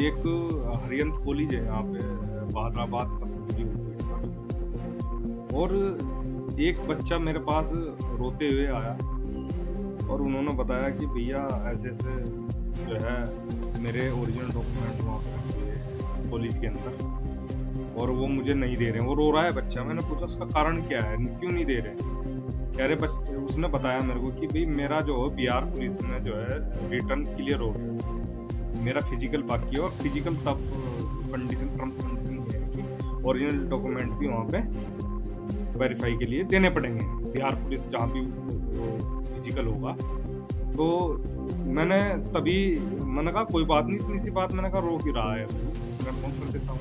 एक हरियंत कॉलेज है यहाँ पे बहादुराबाद पतंजलि यूनिवर्सिटी। और एक बच्चा मेरे पास रोते हुए आया और उन्होंने बताया कि भैया ऐसे-ऐसे जो है मेरे ओरिजिनल डॉक्यूमेंट वहाँ पे रखे हुए हैं कॉलेज के अंदर और वो मुझे नहीं दे रहे हैं। वो रो रहा है बच्चा। मैंने पूछा उसका कारण क्या है? क्यों नहीं दे रहे? कह रहे बच्चे उसने बताया मेरे को कि भई मेरा जो बिहार पुलिस में जो है रिटर्न क्लियर हो गया। मेरा फिजिकल बाकी है और फिजिकल तब कंडीशन टर्म्स कंडीशन ये है कि ओरिजिनल डॉक्यूमेंट भी वहाँ पे वेरीफाई के लिए देने पड़ेंगे बिहार पुलिस जहाँ भी फिजिकल होगा। तो मैंने कहा कोई बात नहीं, इतनी सी बात। मैंने कहा रो क्यों रहा है, मैं फ़ोन कर देता हूँ।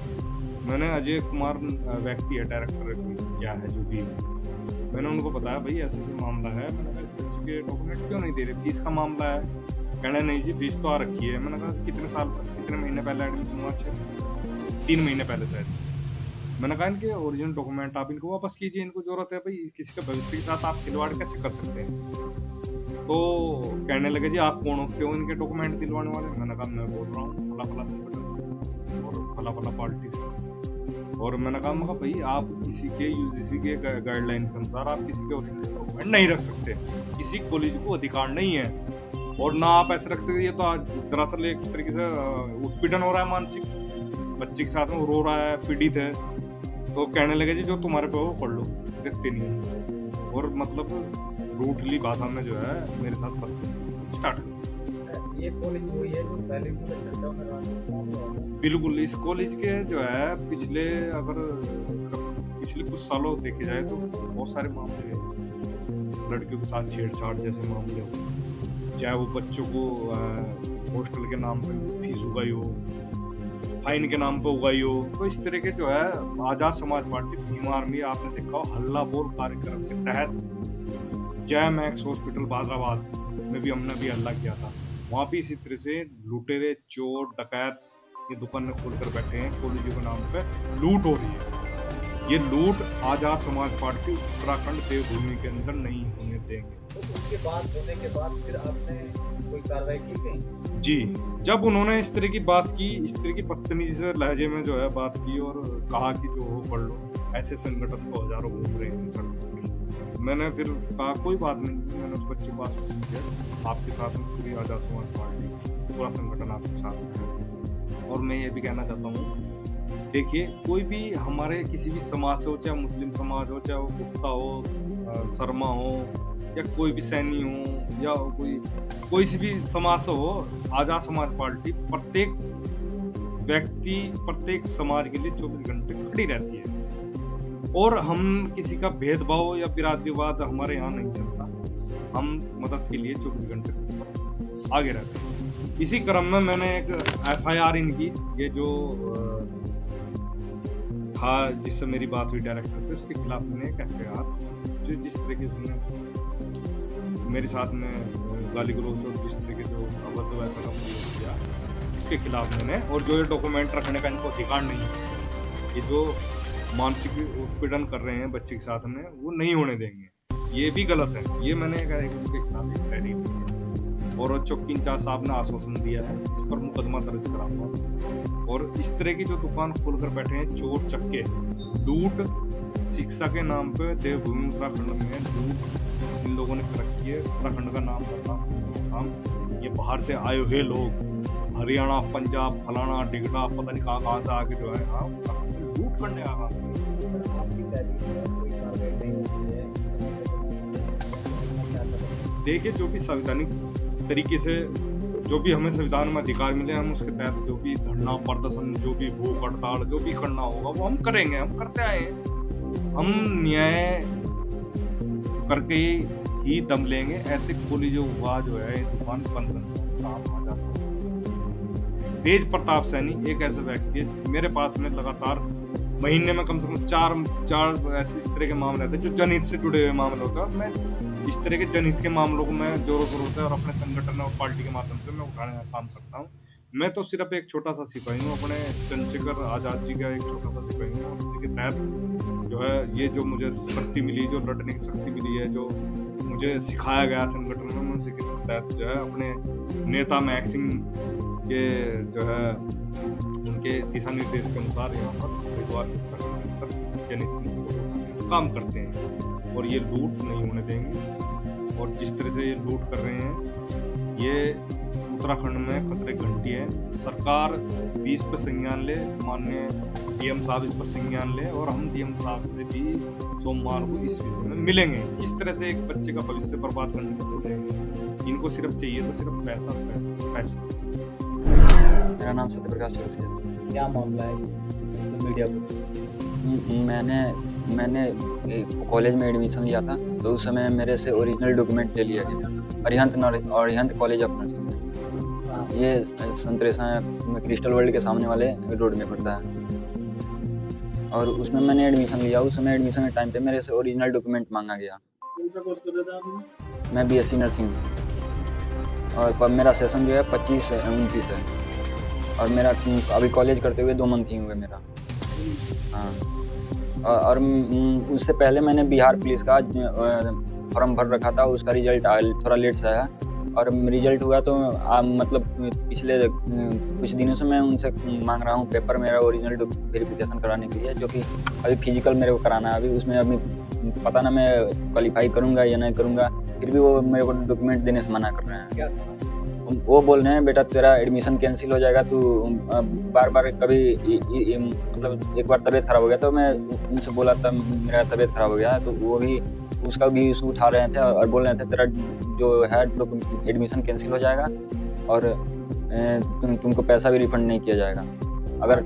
मैंने अजय कुमार व्यक्ति है डायरेक्टर क्या है जो भी है, मैंने उनको बताया भाई ऐसे मामला है। मैंने कहा इस बच्चे के डॉक्यूमेंट क्यों नहीं दे रहे, फीस का मामला है। कहना नहीं जी फीस तो आ रखी है। मैंने कहा कितने महीने पहले एडमिशन हुआ? 3 महीने पहले शायद। मैंने कहा इनके ओरिजिनल डॉक्यूमेंट आप इनको वापस कीजिए, इनको जरूरत है भाई, किसी के भविष्य के साथ आप खिलवाड़ कैसे कर सकते हैं? तो कहने लगे जी आप कौन होते हो इनके डॉक्यूमेंट दिलवाने वाले? मैंने कहा मैं बोल रहा हूँ फला संगठन से और फला पार्टी से। और मैंने कहा भाई आप किसी के यूजीसी के गाइडलाइन के अनुसार आप किसी के ओरिजिनल डॉक्यूमेंट नहीं रख सकते, किसी कॉलेज को अधिकार नहीं है। और ना आप ऐसे रख सकते। ये तो आज दरअसल एक तरीके से उत्पीड़न हो रहा है मानसिक, बच्चे के साथ में रो रहा है, पीड़ित है। तो कहने लगे जी जो तुम्हारे पे वो पढ़ लो, देखते नहीं। और मतलब रूटली भाषा में जो है मेरे साथ स्टार्ट कर। ये कॉलेज वही है जो पहले भी चर्चा में रहा था। बिल्कुल, इस कॉलेज के जो है पिछले कुछ सालों देखे जाए तो बहुत सारे मामले हैं, लड़कियों के साथ छेड़छाड़ जैसे मामले हो, चाहे वो बच्चों को हॉस्टल के नाम पे फीस उगाई हो, फाइन के नाम पे उगाई हो। तो इस तरह के जो है आजाद समाज पार्टी भीम आर्मी आपने देखा हो हल्ला बोल कार्यक्रम के तहत जय मैक्स हॉस्पिटल बहादुराबाद में भी हमने भी हल्ला किया था। वहाँ भी इसी तरह से लुटेरे, चोर, डकैत ये दुकानें खोलकर बैठे हैं, कॉलेजों के नाम पे लूट हो रही है। ये लूट आजाद समाज पार्टी उत्तराखंड देवभूमि के अंदर नहीं होने देंगे। तो उसके बाद होने के बाद फिर आपने कोई कार्रवाई की गई? जी, जब उन्होंने इस तरह की बात की, इस तरह की बदतमीजी से लहजे में जो है बात की और कहा कि जो हो पढ़ लो, ऐसे संगठन तो हजारों घूम रहे हैं सड़कों पे। मैंने फिर कहा कोई बात नहीं, मैंने उस बच्चे को आश्वासन दिया आपके साथ में पूरी आजाद समाज पार्टी पूरा संगठन आपके साथ है। और मैं ये भी कहना चाहता हूँ, देखिए कोई भी हमारे किसी भी समाज से हो, चाहे मुस्लिम समाज हो, चाहे वो गुप्ता हो, शर्मा हो, या कोई भी सैनी हो, या कोई सी भी समाज से हो, आजाद समाज पार्टी प्रत्येक व्यक्ति, प्रत्येक समाज के लिए 24 घंटे खड़ी रहती है। और हम किसी का भेदभाव या विवाद हमारे यहाँ नहीं चलता। हम मदद के लिए 24 घंटे आगे रहते हैं। इसी क्रम में मैंने एक FIR इनकी, ये जो था जिससे मेरी बात हुई डायरेक्टर से, उसके खिलाफ मैंने एक FIR जो जिस तरह के उसने मेरे साथ में गाली गलौज और जिस तरह के जो अवैध वैसा का प्रयोग किया उसके खिलाफ मैंने, और जो ये डॉक्यूमेंट रखने का इनको अधिकार नहीं है, ये जो मानसिक उत्पीड़न कर रहे हैं बच्चे के साथ में, वो नहीं होने देंगे। ये भी गलत है। ये मैंने उसके खिलाफ एक डायरी दी है और चौकी इंचार्ज साहब ने आश्वासन दिया है इस पर मुकदमा दर्ज कराऊंगा। और इस तरह की जो दुकान खोलकर बैठे हैं चोर चक्के, लूट, शिक्षा के नाम पे देवभूमि उत्तराखंड में लूट इन लोगों ने कर रखी है। उत्तराखंड का नाम ये बाहर से आए हुए लोग हरियाणा, पंजाब, फलाना डिगना पता नहीं कहाँ से आके जो है लूट करने आ रहा। देखिए जो भी संवैधानिक तरीके से जो भी हमें संविधान में अधिकार मिले, हम उसके तहत जो भी धरना प्रदर्शन, जो भी भूख हड़ताल, जो भी करना होगा वो हम करेंगे। हम करते आए हैं। हम न्याय करके ही दम लेंगे। ऐसे कॉलेजों हुआ जो है दुकान बंद काम आ जा सकता। तेज प्रताप सैनी एक ऐसा व्यक्ति है, मेरे पास में लगातार महीने में कम से कम चार ऐसे इस तरह के मामले आते हैं जो जनहित से जुड़े हुए मामले होते हैं। मैं इस तरह के जनहित के मामलों को मैं जोरों शोरों से और अपने संगठन और पार्टी के माध्यम से मैं उठाने का काम करता हूँ। मैं तो सिर्फ एक छोटा सा सिपाही हूँ, अपने चंद्रशेखर आजाद जी का एक छोटा सा सिपाही हूँ। उसी के तहत जो है ये जो मुझे शक्ति मिली, जो लड़ने की शक्ति मिली है, जो मुझे सिखाया गया संगठन में, उसी के तहत जो है अपने नेता मैक्स सिंह कि जो है उनके दिशा निर्देश के अनुसार यहाँ पर हरिद्वार के उत्तराखंड अंदर जनित काम करते हैं और ये लूट नहीं होने देंगे। और जिस तरह से ये लूट कर रहे हैं, ये उत्तराखंड में खतरे की घंटी है। सरकार भी इस पर संज्ञान ले, माननीय डीएम साहब इस पर संज्ञान ले, और हम डीएम साहब से भी सोमवार को इस विषय में मिलेंगे। किस तरह से एक बच्चे का भविष्य बर्बाद करने को बोलेंगे। इनको सिर्फ चाहिए तो सिर्फ पैसा पैसा पैसा। मेरा नाम सत्यप्रकाश चौरसिया है। क्या मामला है तो मीडिया को? मैंने कॉलेज में एडमिशन लिया था, तो उस समय मेरे से ओरिजिनल डॉक्यूमेंट ले लिया गया। अरिहंत कॉलेज अपना ये संतरेसा क्रिस्टल वर्ल्ड के सामने वाले रोड में पड़ता है, और उसमें मैंने एडमिशन लिया। उस समय एडमिशन के टाइम पे मेरे से ओरिजिनल डॉक्यूमेंट मांगा गया। मैं बीएससी नर्सिंग, और मेरा सेशन जो है 25-29 है, और मेरा अभी कॉलेज करते हुए 2 मंथ ही हुए मेरा। हाँ, और उससे पहले मैंने बिहार पुलिस का फॉर्म भर रखा था। उसका रिजल्ट थोड़ा लेट से आया, और रिजल्ट हुआ तो मतलब पिछले कुछ दिनों से मैं उनसे मांग रहा हूँ पेपर मेरा ओरिजिनल वेरिफिकेशन कराने के लिए, जो कि अभी फिजिकल मेरे को कराना है। अभी उसमें अभी पता ना मैं क्वालिफाई करूँगा या नहीं करूँगा, फिर भी वो मेरे को डॉक्यूमेंट देने से मना कर रहे हैं। क्या वो बोल रहे हैं बेटा तेरा एडमिशन कैंसिल हो जाएगा, तू बार बार कभी मतलब एक बार तबीयत ख़राब हो गया, तो मैं उनसे बोला था मेरा तबीयत ख़राब हो गया, तो वो भी उसका भी इशू उठा रहे थे और बोल रहे थे तेरा जो है एडमिशन कैंसिल हो जाएगा, और तुमको पैसा भी रिफंड नहीं किया जाएगा। अगर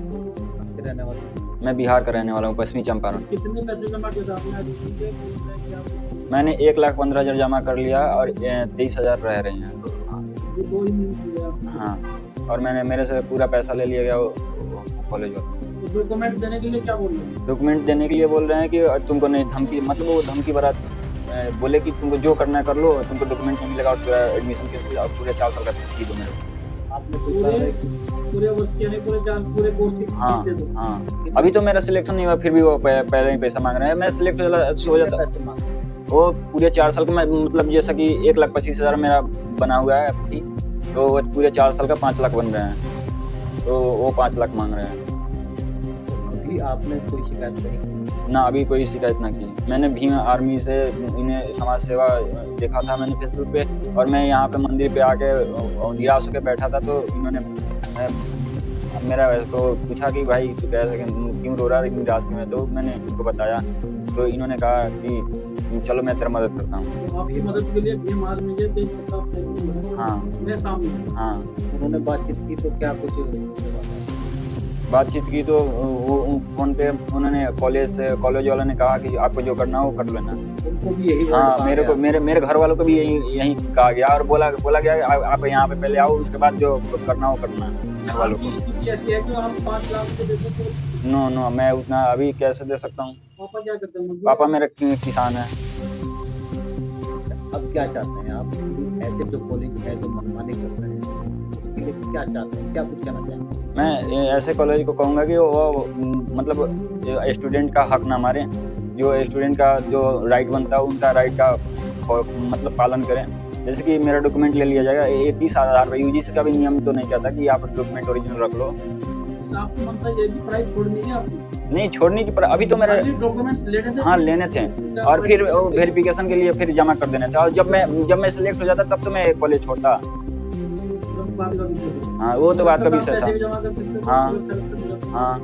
रहने वाले? मैं बिहार का रहने वाला हूँ, पश्चिमी चंपारण। कितने पैसे जमा किए थे आपने? मैंने 1,15,000 जमा कर लिया, और 23,000 रह रही हैं। हाँ, और मेरे से पूरा पैसा ले लिया गया वो कॉलेज वाला। डॉक्यूमेंट देने के लिए क्या बोल रहे हैं? डॉक्यूमेंट देने के लिए बोल रहे हैं कि तुमको नहीं, धमकी, मतलब वो धमकी भरा बोले कि तुमको जो करना है कर लो, तुमको डॉक्यूमेंट नहीं मिलेगा, और पूरा एडमिशन के और पूरे 4 साल का फीस दो मेरे को। आपने पूरे वर्ष के लिए पूरे कोर्स की हाँ फीस दे दो। हाँ, अभी तो मेरा सिलेक्शन नहीं हुआ, फिर भी वो पहले ही पैसा मांग रहे हैं। मैं सिलेक्ट हो जाता, पैसे मांग वो पूरे 4 साल का, मैं मतलब जैसा कि 1,25,000 मेरा बना हुआ है अभी, तो वो पूरे 4 साल का 5 लाख बन रहे हैं, तो वो 5 लाख मांग रहे हैं। अभी आपने कोई शिकायत नहीं? ना, अभी कोई शिकायत ना की। मैंने भीम आर्मी से इन्हें समाज सेवा देखा था मैंने फेसबुक पे, और मैं यहाँ पे मंदिर पे आके निराश होकर बैठा था, तो इन्होंने मेरा तो पूछा कि भाई तू कैसे क्यों रो रहा है, निराश क्यों है, तो मैंने उनको बताया, तो इन्होंने कहा कि चलो मैं तेरा मदद करता हूँ। तो आपकी मदद के लिए भीम आर्मी के तेज प्रताप सिंह हाँ मैं सामने। हाँ, उन्होंने बातचीत की तो क्या कुछ बातचीत की तो वो फ़ोन पे उन्होंने कॉलेज वाला ने कहा कि आपको जो करना हो वो कर लेना। उनको भी यही हाँ, मेरे घर वालों को भी यही कहा गया, और बोला गया कि आप यहाँ पे पहले आओ, उसके बाद जो करना हो करना घर वालों को। स्थिति ऐसी है कि हम 5 लाख को दे सकते। नो, मैं उतना अभी कैसे दे सकता हूँ। पापा क्या करते हैं? पापा मेरा किसान है। अब क्या चाहते हैं आप? ऐसे जो कॉलेज है जो मनमानी कर रहे हैं, उसके लिए क्या चाहते हैं, क्या कुछ कहना चाहेंगे? मैं ऐसे कॉलेज को कहूँगा कि वो मतलब स्टूडेंट का हक ना मारें, जो स्टूडेंट का जो राइट बनता है उनका राइट का मतलब पालन करें। जैसे कि मेरा डॉक्यूमेंट ले लिया जाएगा, ये 30,000 रुपये, यूजीसी का भी नियम तो नहीं कहता कि आप डॉक्यूमेंट ओरिजिनल रख लो। आपको मनसा ये भी पढ़ाई छोड़नी है आपकी? नहीं छोड़ने की, पर अभी तो मेरे डॉक्यूमेंट्स लेने थे। हाँ लेने थे, और फिर वेरिफिकेशन के लिए फिर जमा कर देने थे, और जब मैं सिलेक्ट हो जाता तब तो मैं कॉलेज छोड़ता। हाँ, वो तो बात का विषय था। हाँ हाँ।